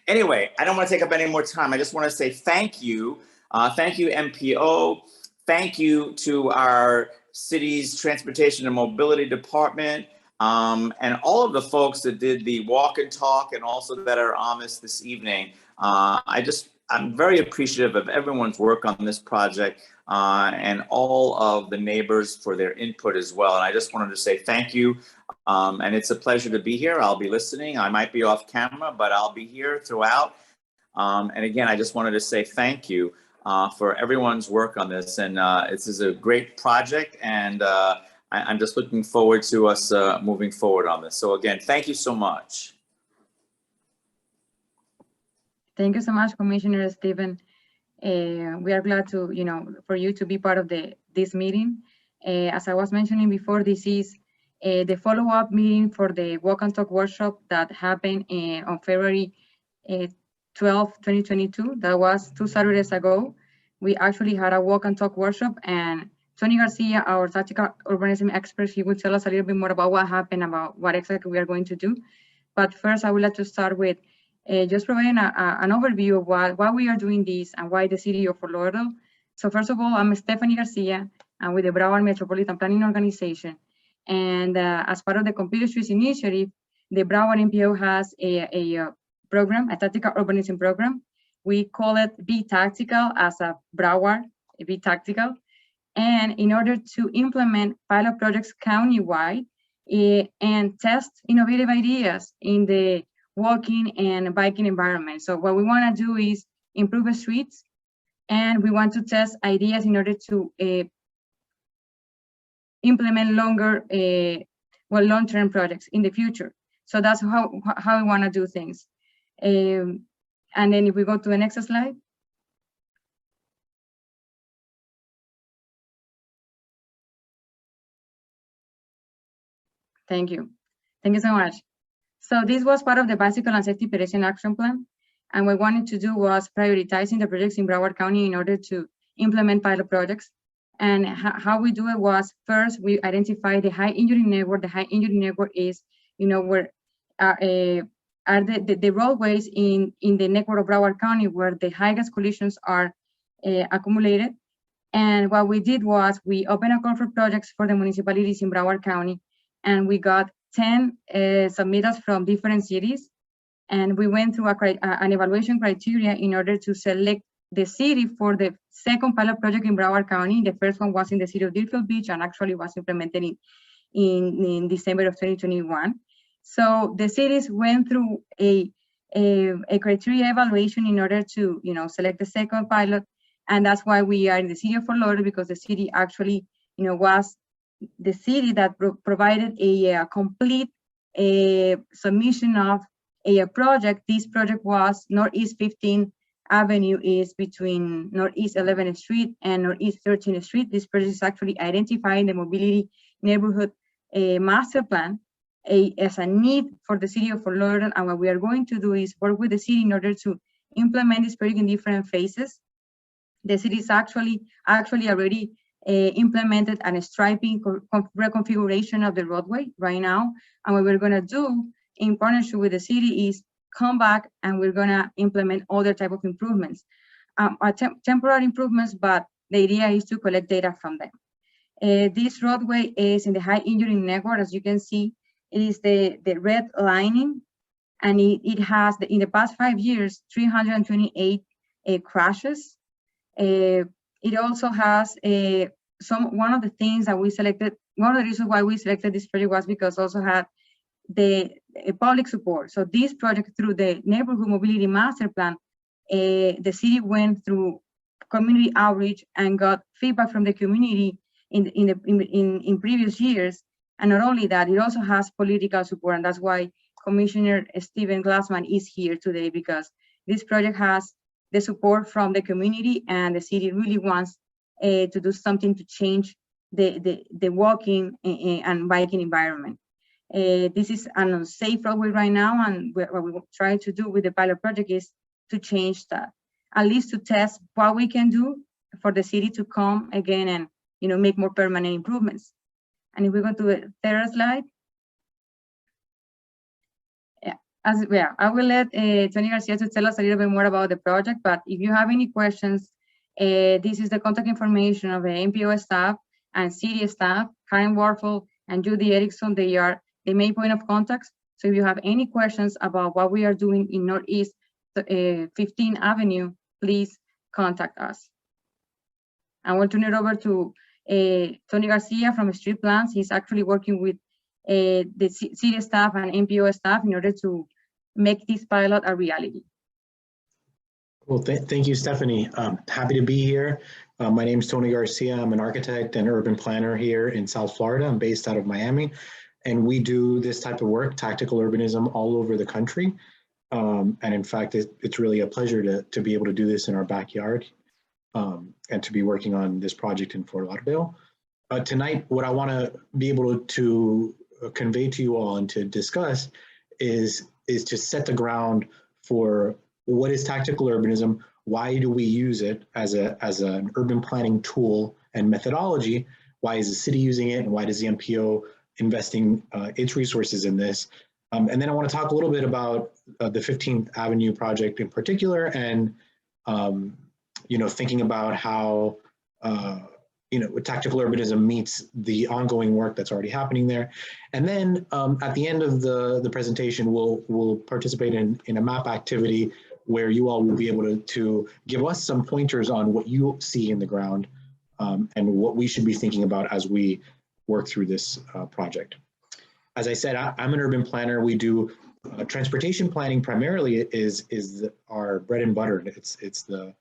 Anyway, I don't want to take up any more time. I just want to say thank you. Thank you, MPO. Thank you to our city's Transportation and Mobility Department, and all of the folks that did the walk and talk and also that are on this evening. I'm very appreciative of everyone's work on this project and all of the neighbors for their input as well. And I just wanted to say thank you. And it's a pleasure to be here. I'll be listening. I might be off camera, but I'll be here throughout. And again, I just wanted to say thank you for everyone's work on this. And this is a great project. And I'm just looking forward to us moving forward on this. So again, thank you so much. Thank you so much, Commissioner Stephen. We are glad to, for you to be part of this meeting. As I was mentioning before, this is the follow-up meeting for the Walk and Talk workshop that happened on February 12, 2022. That was 2 Saturdays ago. We actually had a Walk and Talk workshop, and Tony Garcia, our tactical urbanism expert, he will tell us a little bit more about what happened, about what exactly we are going to do. But first, I would like to start with just providing an overview of why we are doing this and why the city of Fort Lauderdale. So first of all, I'm Stephanie Garcia. I'm with the Broward Metropolitan Planning Organization. And as part of the Complete Streets Initiative, the Broward MPO has a program, a tactical urbanism program. We call it BTactical as a Broward, BTactical. And in order to implement pilot projects countywide and test innovative ideas in the walking and biking environment. So what we want to do is improve the streets, and we want to test ideas in order to implement long-term projects in the future. So that's how we want to do things. And then if we go to the next slide. Thank you. Thank you so much. So this was part of the Bicycle and Safety Pedestrian Action Plan. And what we wanted to do was prioritizing the projects in Broward County in order to implement pilot projects. And how we do it was, first, we identify the high injury network. The high injury network is, where are the roadways in the network of Broward County where the highest collisions are accumulated. And what we did was we opened a call for projects for the municipalities in Broward County, and we got 10 submittals from different cities. And we went through an evaluation criteria in order to select the city for the second pilot project in Broward County. The first one was in the city of Deerfield Beach and actually was implemented in December of 2021. So the cities went through a criteria evaluation in order to select the second pilot. And that's why we are in the city of Fort Lauderdale, because the city actually was the city that provided a complete submission of a project. This project was Northeast 15th Avenue, is between Northeast 11th Street and Northeast 13th Street. This project is actually identifying the mobility neighborhood master plan as a need for the city of Fort Lauderdale. And what we are going to do is work with the city in order to implement this project in different phases. The city is actually already implemented a striping reconfiguration of the roadway right now. And what we're going to do in partnership with the city is come back and we're going to implement other type of improvements, temporary improvements, but the idea is to collect data from them. This roadway is in the high injury network. As you can see, it is the red lining, and it has, in the past 5 years, 328 crashes. It also has one of the things that we selected, one of the reasons why we selected this project was because also had the public support. So this project, through the neighborhood mobility master plan, the city went through community outreach and got feedback from the community in previous years. And not only that, it also has political support, and that's why Commissioner Stephen Glassman is here today, because this project has the support from the community, and the city really wants to do something to change the walking and biking environment. This is an unsafe roadway right now, and what we try to do with the pilot project is to change that, at least to test what we can do for the city to come again and make more permanent improvements. And if we go to the third slide, yeah. I will let Tony Garcia to tell us a little bit more about the project, but if you have any questions, this is the contact information of the MPO staff and city staff. Karen Warfel and Judy Erickson, they are the main point of contacts. So if you have any questions about what we are doing in Northeast 15th Avenue, please contact us. I will turn it over to Tony Garcia from Street Plans. He's actually working with the city staff and MPO staff in order to make this pilot a reality. Well, thank you, Stephanie. Happy to be here. My name is Tony Garcia. I'm an architect and urban planner here in South Florida. I'm based out of Miami, and we do this type of work, tactical urbanism, all over the country. And in fact, it's really a pleasure to be able to do this in our backyard and to be working on this project in Fort Lauderdale. Tonight, what I want to be able to convey to you all and to discuss is to set the ground for what is tactical urbanism, why do we use it as an urban planning tool and methodology, why is the city using it, and why does the MPO investing its resources in this. And then I want to talk a little bit about the 15th Avenue project in particular, and thinking about how tactical urbanism meets the ongoing work that's already happening there. And then at the end of the presentation, we'll participate in a map activity where you all will be able to give us some pointers on what you see in the ground and what we should be thinking about as we work through this project. As I said, I'm an urban planner. We do transportation planning primarily is our bread and butter. It's the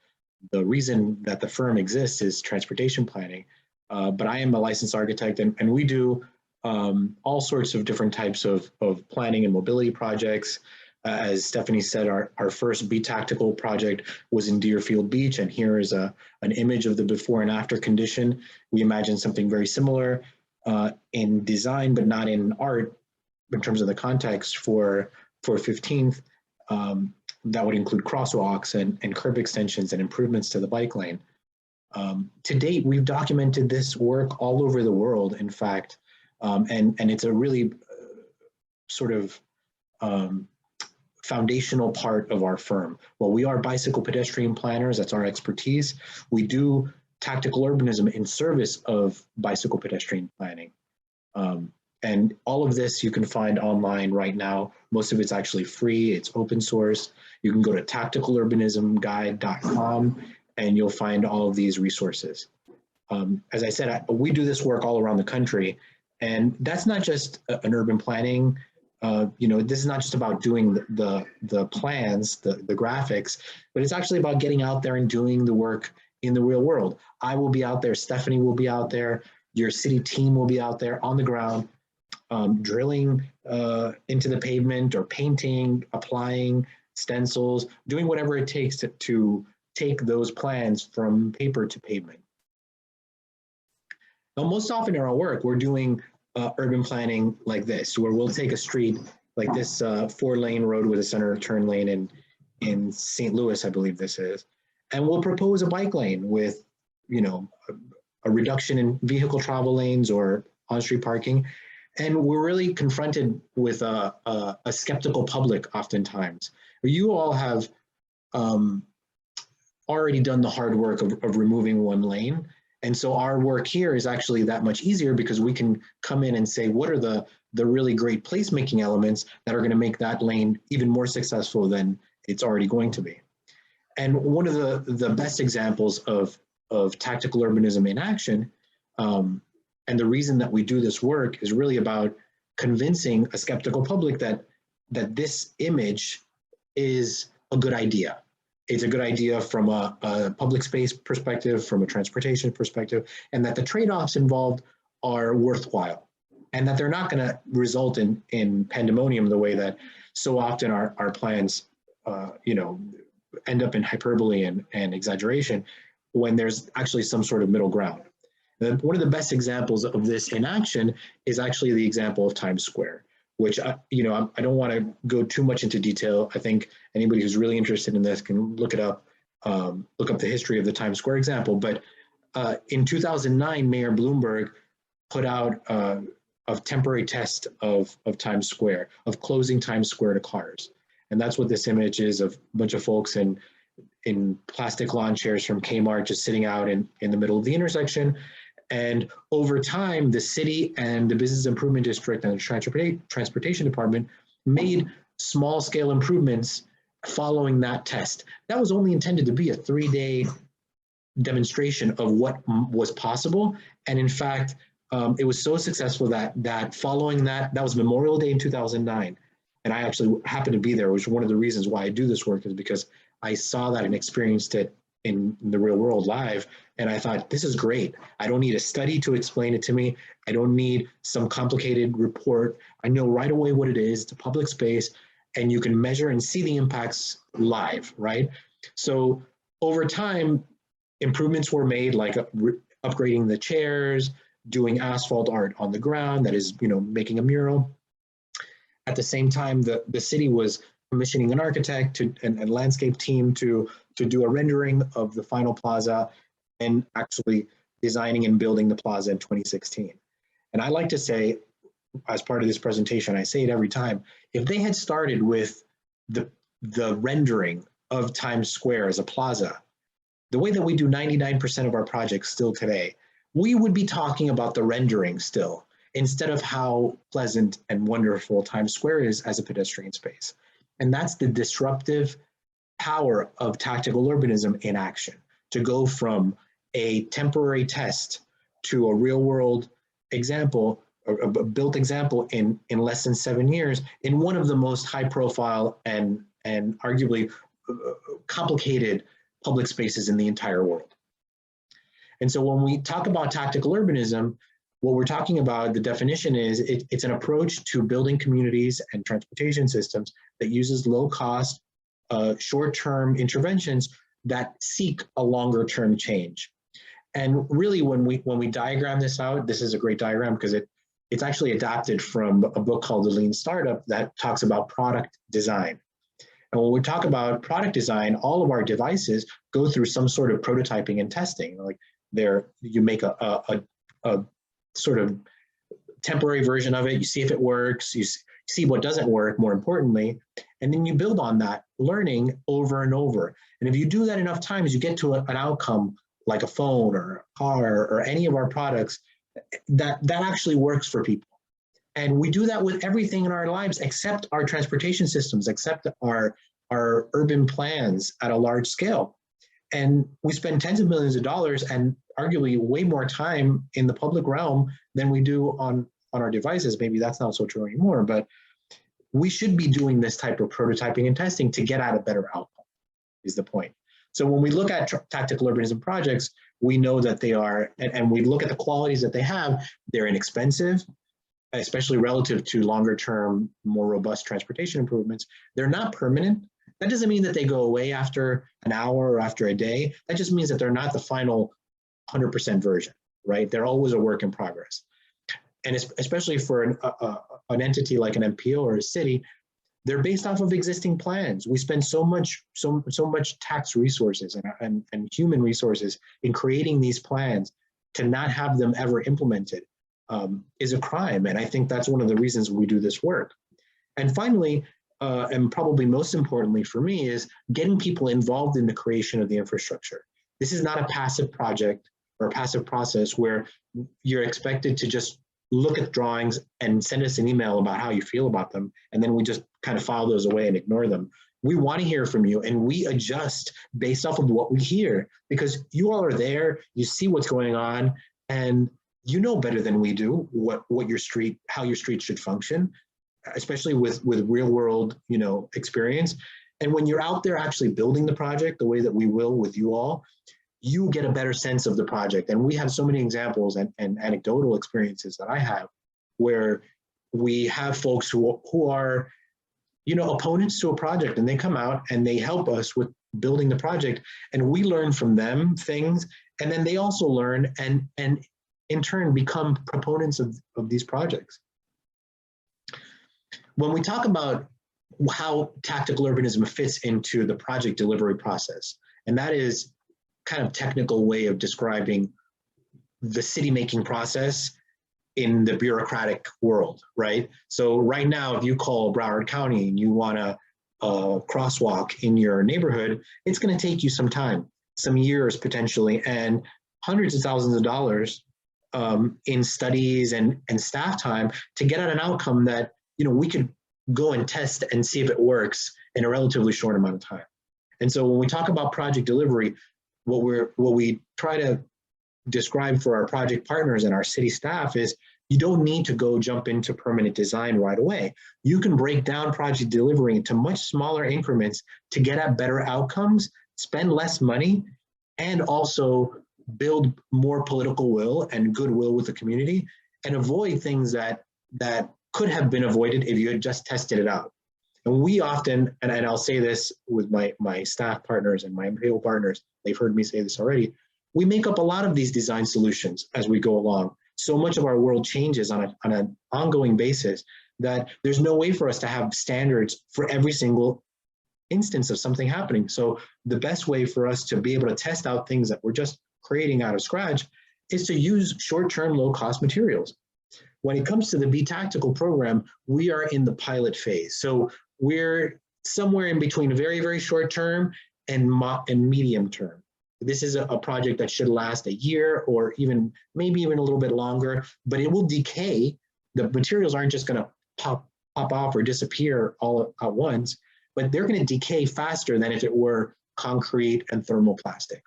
reason that the firm exists is transportation planning. But I am a licensed architect, and we do all sorts of different types of planning and mobility projects. As Stephanie said, our first BTactical project was in Deerfield Beach, and here is an image of the before and after condition. We imagine something very similar in design, but not in art, in terms of the context for 15th. That would include crosswalks and curb extensions and improvements to the bike lane. To date, we've documented this work all over the world, in fact, and it's a really sort of foundational part of our firm. Well, we are bicycle pedestrian planners, that's our expertise. We do tactical urbanism in service of bicycle pedestrian planning. And all of this you can find online right now. Most of it's actually free, it's open source. You can go to tacticalurbanismguide.com and you'll find all of these resources. As I said, we do this work all around the country, and that's not just an urban planning. This is not just about doing the plans, the graphics, but it's actually about getting out there and doing the work in the real world. I will be out there, Stephanie will be out there, your city team will be out there on the ground, drilling into the pavement or painting, applying stencils, doing whatever it takes to take those plans from paper to pavement. Now, most often in our work, we're doing urban planning like this, where we'll take a street like this 4-lane road with a center turn lane in St. Louis, I believe this is, and we'll propose a bike lane with, a reduction in vehicle travel lanes or on-street parking. And we're really confronted with a skeptical public oftentimes. You all have already done the hard work of removing one lane. And so our work here is actually that much easier because we can come in and say, what are the really great placemaking elements that are going to make that lane even more successful than it's already going to be. And one of the best examples of tactical urbanism in action, and the reason that we do this work is really about convincing a skeptical public that this image is a good idea. It's a good idea from a public space perspective, from a transportation perspective, and that the trade-offs involved are worthwhile, and that they're not going to result in pandemonium the way that so often our plans, end up in hyperbole and exaggeration when there's actually some sort of middle ground. One of the best examples of this in action is actually the example of Times Square, which, I don't want to go too much into detail. I think anybody who's really interested in this can look it up, look up the history of the Times Square example. But in 2009, Mayor Bloomberg put out temporary test of Times Square, of closing Times Square to cars. And that's what this image is, of a bunch of folks in plastic lawn chairs from Kmart just sitting out in the middle of the intersection. And over time, the city and the Business Improvement District and the Transportation Department made small scale improvements following that test. That was only intended to be a 3-day demonstration of what was possible. And in fact, it was so successful that following that was Memorial Day in 2009. And I actually happened to be there, which was one of the reasons why I do this work, is because I saw that and experienced it in the real world live. And I thought, this is great. I don't need a study to explain it to me. I don't need some complicated report. I know right away what it is. It's a public space, and you can measure and see the impacts live, right? So over time, improvements were made, like upgrading the chairs, doing asphalt art on the ground, that is, making a mural. At the same time, the city was commissioning an architect and landscape team to do a rendering of the final plaza, and actually designing and building the plaza in 2016. And I like to say, as part of this presentation, I say it every time, if they had started with the rendering of Times Square as a plaza, the way that we do 99% of our projects still today, we would be talking about the rendering still, instead of how pleasant and wonderful Times Square is as a pedestrian space. And that's the disruptive power of tactical urbanism in action, to go from a temporary test to a real world example, or a built example in less than 7 years, in one of the most high profile and arguably complicated public spaces in the entire world. And so when we talk about tactical urbanism, what we're talking about, the definition is, it's an approach to building communities and transportation systems that uses low cost, short-term interventions that seek a longer term change. And really, when we diagram this out, this is a great diagram because it's actually adapted from a book called The Lean Startup that talks about product design. And when we talk about product design, all of our devices go through some sort of prototyping and testing. Like you make a sort of temporary version of it, you see if it works, you see what doesn't work, more importantly, and then you build on that learning over and over. And if you do that enough times, you get to an outcome like a phone or a car or any of our products that actually works for people. And we do that with everything in our lives except our transportation systems, except our urban plans at a large scale. And we spend tens of millions of dollars and arguably way more time in the public realm than we do on our devices. Maybe that's not so true anymore, but we should be doing this type of prototyping and testing to get at a better outcome, is the point. So when we look at tactical urbanism projects, we know that they are, and we look at the qualities that they have, they're inexpensive, especially relative to longer term, more robust transportation improvements. They're not permanent. That doesn't mean that they go away after an hour or after a day. That just means that they're not the final 100% version, right? They're always a work in progress. And especially for an entity like an MPO or a city, they're based off of existing plans. We spend so much tax resources and human resources in creating these plans. To not have them ever implemented is a crime. And I think that's one of the reasons we do this work. And finally, and probably most importantly for me, is getting people involved in the creation of the infrastructure. This is not a passive project or a passive process where you're expected to just look at drawings and send us an email about how you feel about them, and then we just kind of file those away and ignore them. We want to hear from you, and we adjust based off of what we hear, because you all are there, you see what's going on, and you know better than we do what your street, how your street should function, especially with real world, experience. And when you're out there actually building the project the way that we will with you all, you get a better sense of the project. And we have so many examples and anecdotal experiences that I have where we have folks who are, opponents to a project, and they come out and they help us with building the project, and we learn from them things, and then they also learn and in turn become proponents of these projects. When we talk about how tactical urbanism fits into the project delivery process, and that is kind of technical way of describing the city making process, in the bureaucratic world, right? So right now, if you call Broward County and you want a crosswalk in your neighborhood, it's going to take you some time, some years potentially, and hundreds of thousands of dollars in studies and staff time to get at an outcome that, you know, we could go and test and see if it works in a relatively short amount of time. And so when we talk about project delivery, what we try to describe for our project partners and our city staff is you don't need to go jump into permanent design right away. You can break down project delivery into much smaller increments to get at better outcomes, spend less money, and also build more political will and goodwill with the community, and avoid things that could have been avoided if you had just tested it out. And we often, and I'll say this with my staff partners and my MPO partners, they've heard me say this already, we make up a lot of these design solutions as we go along. So much of our world changes on an ongoing basis that there's no way for us to have standards for every single instance of something happening. So the best way for us to be able to test out things that we're just creating out of scratch is to use short-term, low-cost materials. When it comes to the BTactical program, we are in the pilot phase. So we're somewhere in between very, very short-term and medium term. This is a project that should last a year or maybe even a little bit longer, but it will decay. The materials aren't just going to pop off or disappear all at once, but they're going to decay faster than if it were concrete and thermoplastic.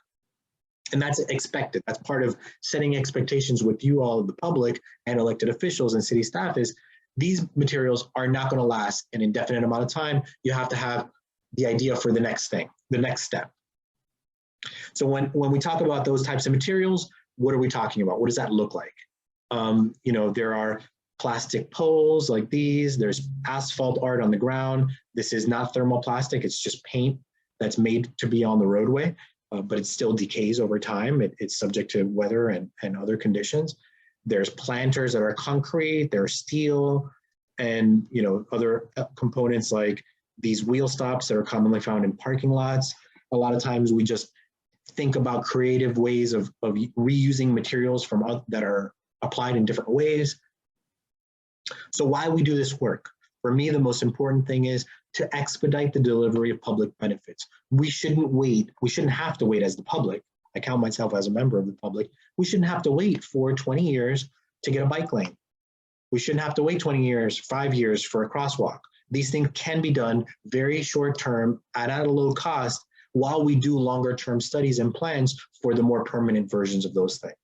And that's expected. That's part of setting expectations with you all, the public and elected officials and city staff, is these materials are not going to last an indefinite amount of time. You have to have the idea for the next thing, the next step. So when we talk about those types of materials, what are we talking about? What does that look like? You know, there are plastic poles like these. There's asphalt art on the ground. This is not thermoplastic. It's just paint that's made to be on the roadway, but it still decays over time. It's subject to weather and other conditions. There's planters that are concrete. There's steel, and you know, other components like these wheel stops that are commonly found in parking lots. A lot of times we just think about creative ways of reusing materials from that are applied in different ways. So why we do this work? For me, the most important thing is to expedite the delivery of public benefits. We shouldn't wait. We shouldn't have to wait as the public. I count myself as a member of the public. We shouldn't have to wait for 20 years to get a bike lane. We shouldn't have to wait 20 years, 5 years for a crosswalk. These things can be done very short term at a low cost while we do longer term studies and plans for the more permanent versions of those things.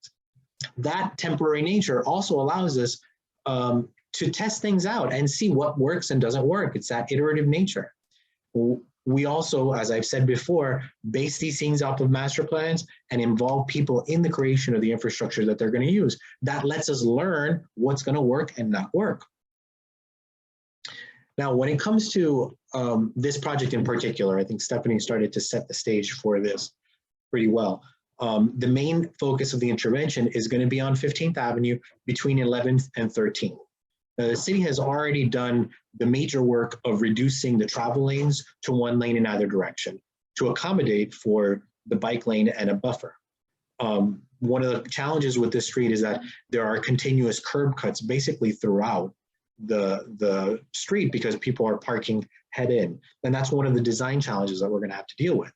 That temporary nature also allows us to test things out and see what works and doesn't work. It's that iterative nature. We also, as I've said before, base these things off of master plans and involve people in the creation of the infrastructure that they're going to use. That lets us learn what's going to work and not work. Now, when it comes to this project in particular, I think Stephanie started to set the stage for this pretty well. The main focus of the intervention is going to be on 15th Avenue between 11th and 13th. Now, the city has already done the major work of reducing the travel lanes to one lane in either direction to accommodate for the bike lane and a buffer. One of the challenges with this street is that there are continuous curb cuts basically throughout the street because people are parking head in. And that's one of the design challenges that we're going to have to deal with.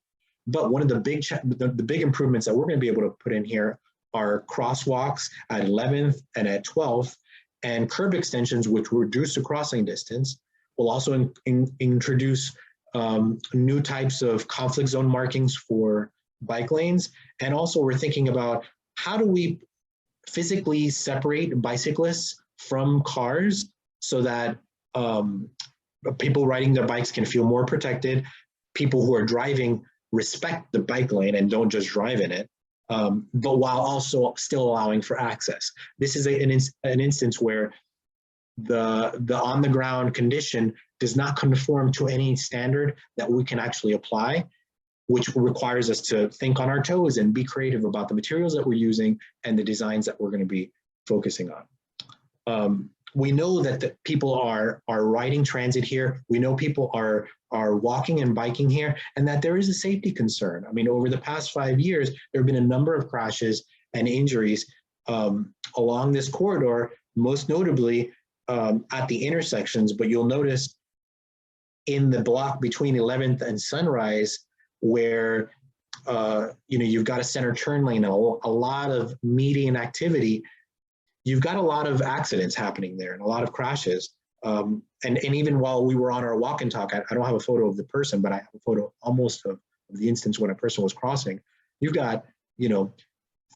But one of the big improvements that we're going to be able to put in here are crosswalks at 11th and at 12th, and curb extensions, which will reduce the crossing distance. We'll also introduce new types of conflict zone markings for bike lanes. And also we're thinking about how do we physically separate bicyclists from cars so that people riding their bikes can feel more protected. People who are driving respect the bike lane and don't just drive in it, but while also still allowing for access. This is an instance where the on-the-ground condition does not conform to any standard that we can actually apply, which requires us to think on our toes and be creative about the materials that we're using and the designs that we're going to be focusing on. We know that the people are riding transit here. We know people are walking and biking here, and that there is a safety concern. I mean, over the past 5 years, there have been a number of crashes and injuries along this corridor most notably at the intersections, but you'll notice in the block between 11th and Sunrise, where you've got a center turn lane, a lot of median activity, you've got a lot of accidents happening there and a lot of crashes. And even while we were on our walk and talk, I don't have a photo of the person, but I have a photo almost of the instance when a person was crossing. You've got,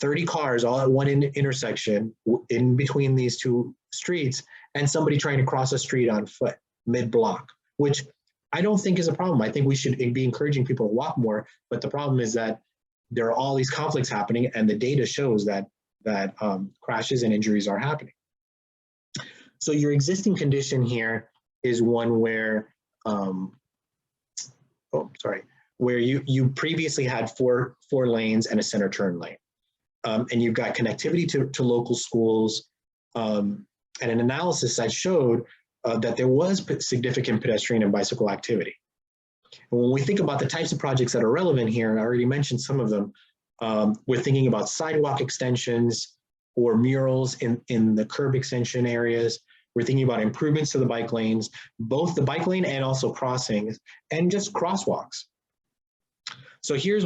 30 cars all at one intersection in between these two streets, and somebody trying to cross a street on foot mid-block, which I don't think is a problem. I think we should be encouraging people to walk more, but the problem is that there are all these conflicts happening, and the data shows that crashes and injuries are happening. So your existing condition here is one where, where you previously had four lanes and a center turn lane. And you've got connectivity to local schools, and an analysis that showed that there was significant pedestrian and bicycle activity. And when we think about the types of projects that are relevant here, and I already mentioned some of them, we're thinking about sidewalk extensions or murals in the curb extension areas. We're thinking about improvements to the bike lanes, both the bike lane and also crossings, and just crosswalks. So here's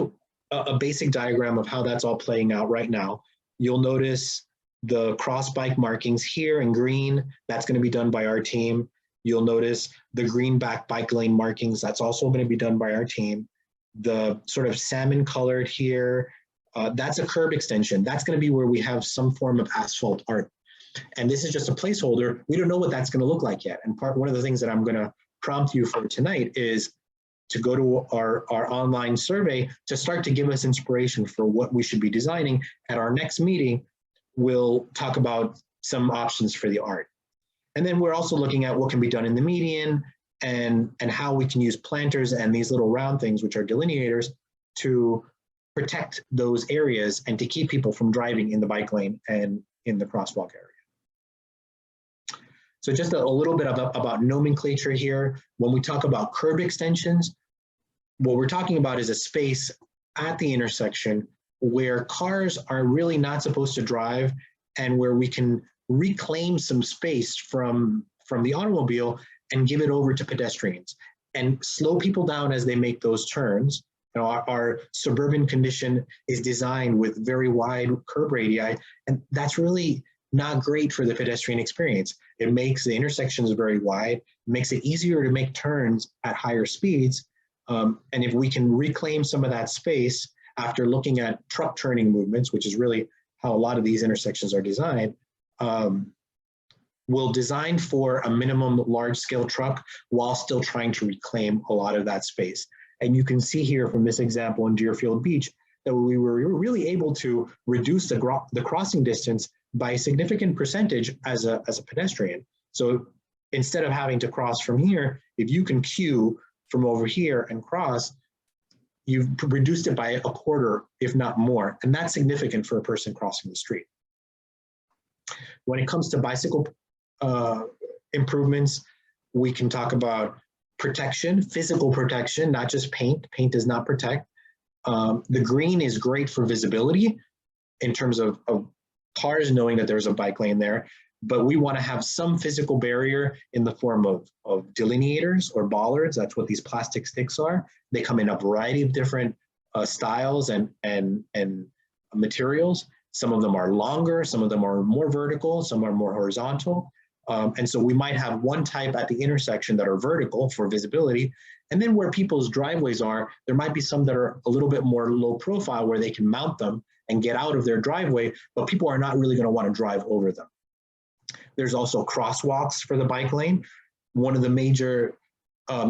a basic diagram of how that's all playing out right now. You'll notice the cross bike markings here in green. That's going to be done by our team. You'll notice the green back bike lane markings. That's also going to be done by our team. The sort of salmon colored here, that's a curb extension. That's going to be where we have some form of asphalt art. And this is just a placeholder. We don't know what that's going to look like yet. And one of the things that I'm going to prompt you for tonight is to go to our online survey to start to give us inspiration for what we should be designing. At our next meeting, we'll talk about some options for the art. And then we're also looking at what can be done in the median and how we can use planters and these little round things, which are delineators, to protect those areas and to keep people from driving in the bike lane and in the crosswalk area. So just a little bit about nomenclature here. When we talk about curb extensions, what we're talking about is a space at the intersection where cars are really not supposed to drive, and where we can reclaim some space from the automobile and give it over to pedestrians and slow people down as they make those turns. Our suburban condition is designed with very wide curb radii, and that's really not great for the pedestrian experience. It makes the intersections very wide, makes it easier to make turns at higher speeds. And if we can reclaim some of that space after looking at truck turning movements, which is really how a lot of these intersections are designed, we'll design for a minimum large-scale truck while still trying to reclaim a lot of that space. And you can see here from this example in Deerfield Beach that we were really able to reduce the crossing distance by a significant percentage as a pedestrian. So instead of having to cross from here, if you can queue from over here and cross, you've reduced it by a quarter, if not more, and that's significant for a person crossing the street. When it comes to bicycle improvements, we can talk about protection, physical protection, not just paint. Paint does not protect. The green is great for visibility in terms of cars knowing that there's a bike lane there, but we want to have some physical barrier in the form of delineators or bollards. That's what these plastic sticks are. They come in a variety of different styles and materials. Some of them are longer, some of them are more vertical, some are more horizontal. And so we might have one type at the intersection that are vertical for visibility. And then where people's driveways are, there might be some that are a little bit more low profile where they can mount them and get out of their driveway, but people are not really going to want to drive over them. There's also crosswalks for the bike lane. One of the major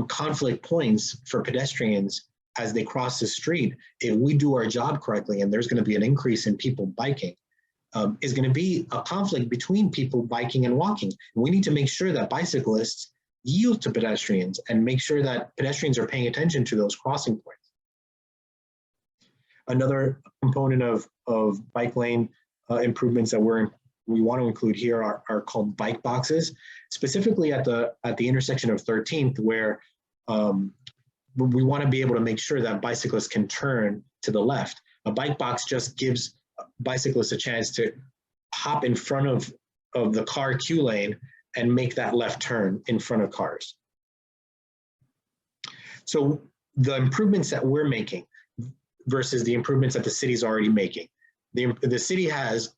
conflict points for pedestrians as they cross the street, if we do our job correctly and there's going to be an increase in people biking, is going to be a conflict between people biking and walking. We need to make sure that bicyclists yield to pedestrians and make sure that pedestrians are paying attention to those crossing points. Another component of bike lane improvements that we want to include here are called bike boxes, specifically at the intersection of 13th, where we want to be able to make sure that bicyclists can turn to the left. A bike box just gives bicyclists a chance to hop in front of the car queue lane and make that left turn in front of cars. So the improvements that we're making versus the improvements that the city's already making. The city has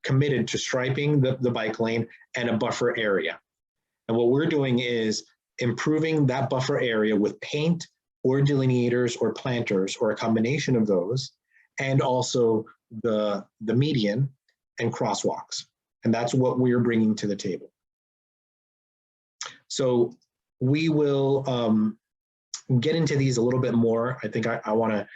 committed to striping the bike lane and a buffer area. And what we're doing is improving that buffer area with paint or delineators or planters or a combination of those, and also the median and crosswalks. And that's what we're bringing to the table. So we will get into these a little bit more. I think I want to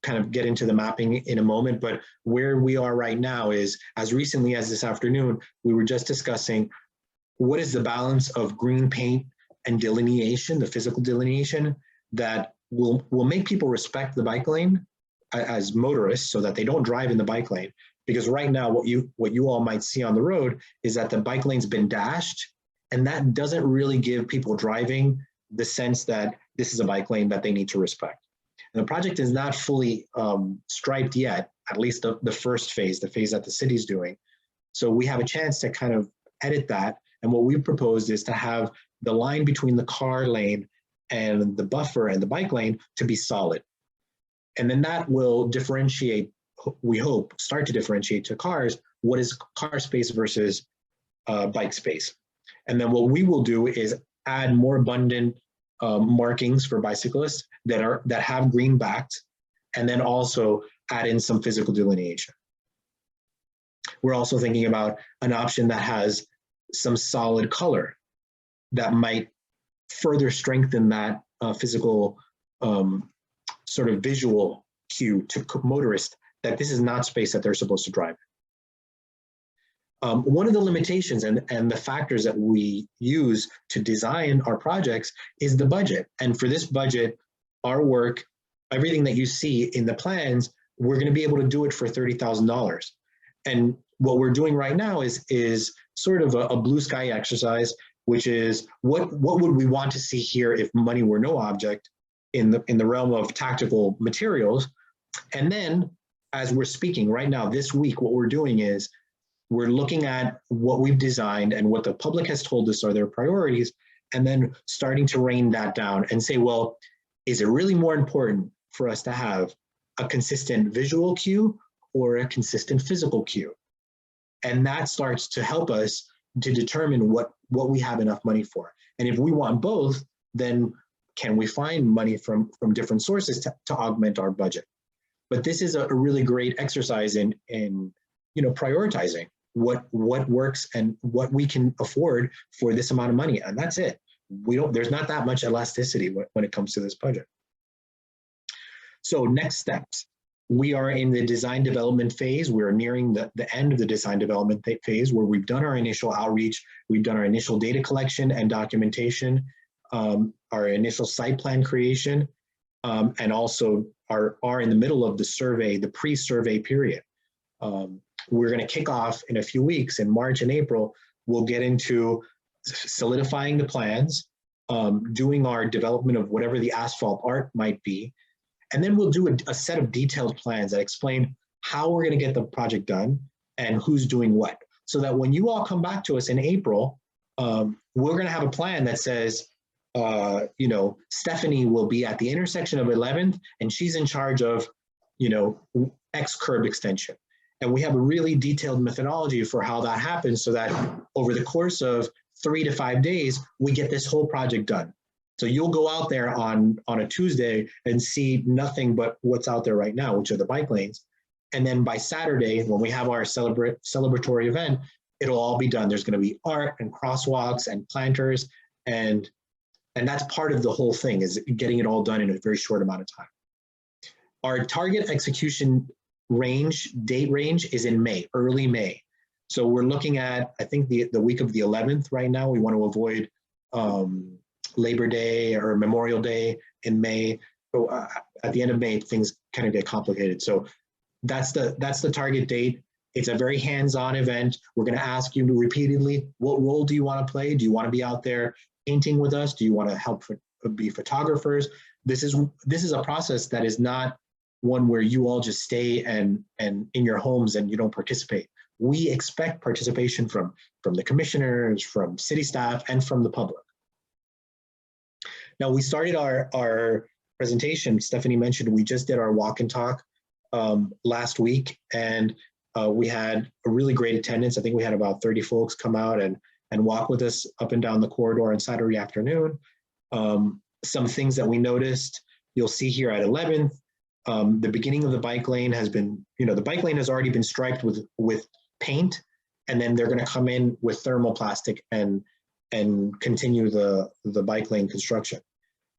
kind of get into the mapping in a moment, but where we are right now is, as recently as this afternoon, we were just discussing what is the balance of green paint and delineation, the physical delineation that will make people respect the bike lane as motorists so that they don't drive in the bike lane. Because right now, what you all might see on the road is that the bike lane's been dashed, and that doesn't really give people driving the sense that this is a bike lane that they need to respect. And the project is not fully striped yet, at least the first phase, the phase that the city's doing. So we have a chance to kind of edit that. And what we proposed is to have the line between the car lane and the buffer and the bike lane to be solid. And then that will differentiate, we hope, start to differentiate to cars, what is car space versus bike space. And then what we will do is add more abundant markings for bicyclists that have green backed, and then also add in some physical delineation. We're also thinking about an option that has some solid color that might further strengthen that physical sort of visual cue to motorists that this is not space that they're supposed to drive. One of the limitations and the factors that we use to design our projects is the budget. And for this budget, our work, everything that you see in the plans, we're going to be able to do it for $30,000. And what we're doing right now is sort of a blue sky exercise, which is what would we want to see here if money were no object in the realm of tactical materials. And then as we're speaking right now, this week, what we're doing is we're looking at what we've designed and what the public has told us are their priorities, and then starting to rain that down and say, well, is it really more important for us to have a consistent visual cue or a consistent physical cue? And that starts to help us to determine what we have enough money for. And if we want both, then can we find money from different sources to augment our budget? But this is a really great exercise in prioritizing what works and what we can afford for this amount of money. And that's it. There's not that much elasticity when it comes to this budget. So next steps. We are in the design development phase. We're nearing the end of the design development phase where we've done our initial outreach. We've done our initial data collection and documentation, our initial site plan creation, and also are in the middle of the survey, the pre-survey period. We're going to kick off in a few weeks in March and April. We'll get into solidifying the plans, doing our development of whatever the asphalt art might be. And then we'll do a set of detailed plans that explain how we're going to get the project done and who's doing what. So that when you all come back to us in April, we're going to have a plan that says, Stephanie will be at the intersection of 11th and she's in charge of, X curb extension. And we have a really detailed methodology for how that happens so that over the course of 3 to 5 days, we get this whole project done. So you'll go out there on a Tuesday and see nothing but what's out there right now, which are the bike lanes. And then by Saturday, when we have our celebratory event, it'll all be done. There's going to be art and crosswalks and planters, and that's part of the whole thing, is getting it all done in a very short amount of time. Our target execution date range is in May, early May. So we're looking at, I think, the week of the 11th right now. We want to avoid Labor Day or Memorial Day in May. So at the end of May, things kind of get complicated. So that's the target date. It's a very hands-on event. We're going to ask you repeatedly, what role do you want to play? Do you want to be out there painting with us? Do you want to help be photographers? This is a process that is not one where you all just stay and in your homes and you don't participate. we expect participation from the commissioners, from city staff, and from the public. Now, we started our presentation. Stephanie mentioned we just did our walk and talk last week, and we had a really great attendance. I think we had about 30 folks come out and walk with us up and down the corridor on Saturday afternoon. Some things that we noticed, you'll see here at 11th, the beginning of the bike lane has been, the bike lane has already been striped with paint, and then they're going to come in with thermoplastic and continue the bike lane construction.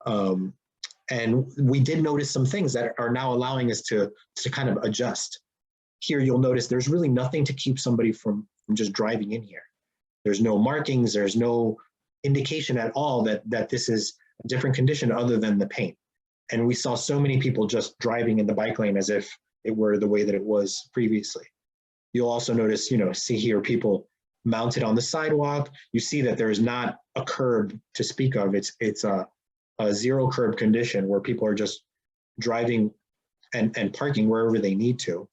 And we did notice some things that are now allowing us to kind of adjust. Here you'll notice there's really nothing to keep somebody from just driving in here. There's no markings, there's no indication at all that this is a different condition other than the paint. And we saw so many people just driving in the bike lane as if it were the way that it was previously. You'll also notice, see here people mounted on the sidewalk. You see that there's not a curb to speak of. It's a zero curb condition where people are just driving and parking wherever they need to.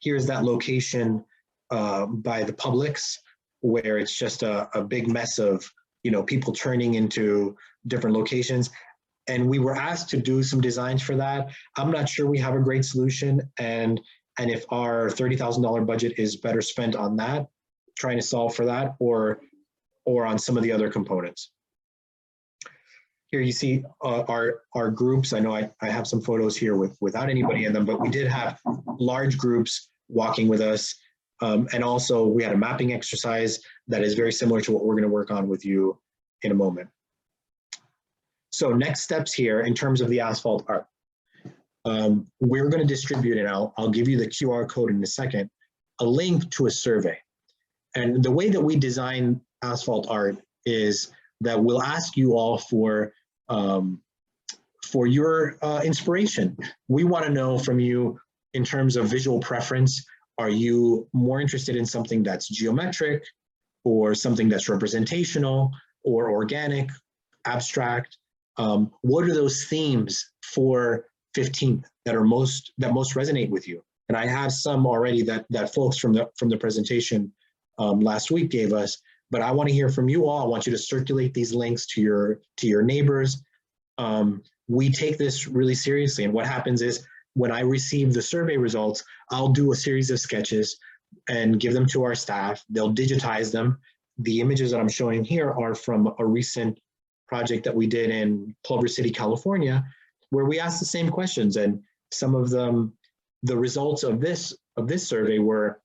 Here's that location by the Publix, where it's just a big mess of people turning into different locations. And we were asked to do some designs for that. I'm not sure we have a great solution, and if our $30,000 budget is better spent on that, trying to solve for that, or on some of the other components. Here you see our groups. I know I have some photos here without anybody in them, but we did have large groups walking with us. And also we had a mapping exercise that is very similar to what we're going to work on with you in a moment. So next steps here in terms of the asphalt art. We're going to distribute, and I'll give you the QR code in a second, a link to a survey. And the way that we design asphalt art is that we'll ask you all for your inspiration. We want to know from you in terms of visual preference. Are you more interested in something that's geometric, or something that's representational, or organic, abstract? What are those themes for 15th that most resonate with you? And I have some already that folks from the presentation last week gave us, but I want to hear from you all. I want you to circulate these links to your neighbors. We take this really seriously, and what happens is when I receive the survey results, I'll do a series of sketches and give them to our staff. They'll digitize them. The images that I'm showing here are from a recent project that we did in Culver City, California, where we asked the same questions, and some of them, the results of this survey were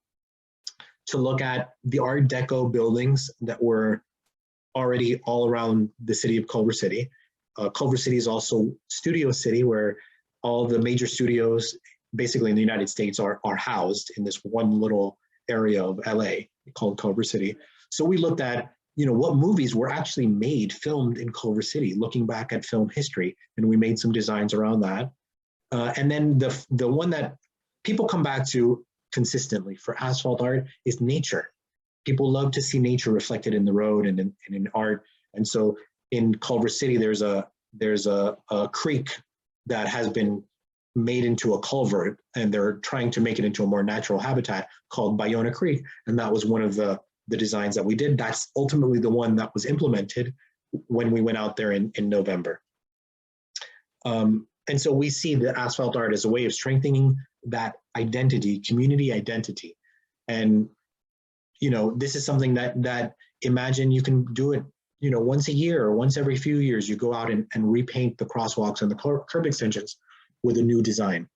to look at the Art Deco buildings that were already all around the city of Culver City. Culver City is also Studio City, where all the major studios basically in the United States are housed in this one little area of LA called Culver City. So we looked at what movies were actually filmed in Culver City, looking back at film history, and we made some designs around that. And then the one that people come back to consistently for asphalt art is nature. People love to see nature reflected in the road and in art. And so in Culver City, there's a creek that has been made into a culvert, and they're trying to make it into a more natural habitat called Bayona Creek. And that was one of the designs that we did. That's ultimately the one that was implemented when we went out there in November. And so we see the asphalt art as a way of strengthening that identity, community identity. And, this is something that imagine you can do it, once a year or once every few years, you go out and repaint the crosswalks and the curb extensions with a new design.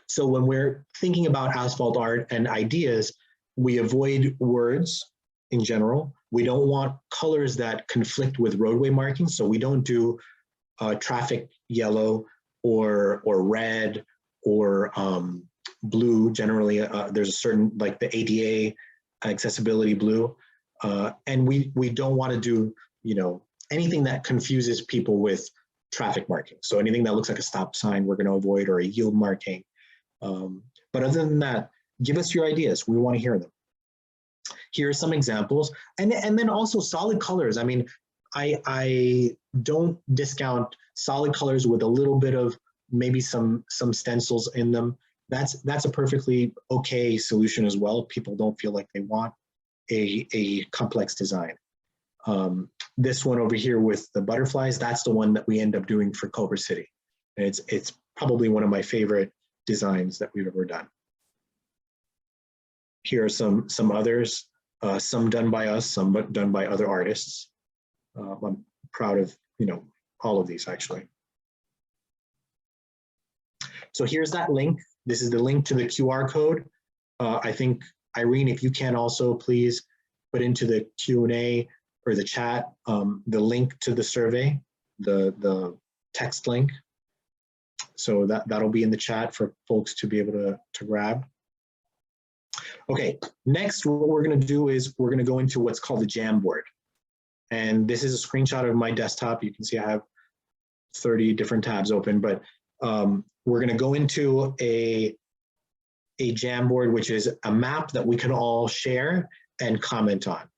So when we're thinking about asphalt art and ideas, we avoid words in general. We don't want colors that conflict with roadway markings. So we don't do traffic yellow or red or blue. Generally, there's a certain, like the ADA accessibility blue. And we don't want to do, anything that confuses people with traffic markings. So anything that looks like a stop sign, we're going to avoid, or a yield marking. But other than that, give us your ideas. We want to hear them. Here are some examples. And then also solid colors. I mean, I don't discount solid colors with a little bit of maybe some stencils in them. that's a perfectly okay solution as well. People don't feel like they want a complex design. This one over here with the butterflies, that's the one that we end up doing for Culver City. And it's probably one of my favorite designs that we've ever done. Here are some others, some done by us, some done by other artists. I'm proud of, you know, all of these actually. So here's that link. This is the link to the QR code. I think, Irene, if you can also please put into the Q&A or the chat the link to the survey, the text link. So that'll be in the chat for folks to be able to grab. Okay, next what we're gonna do is we're gonna go into what's called the Jamboard. And this is a screenshot of my desktop. You can see I have 30 different tabs open, but we're gonna go into a Jamboard, which is a map that we can all share and comment on.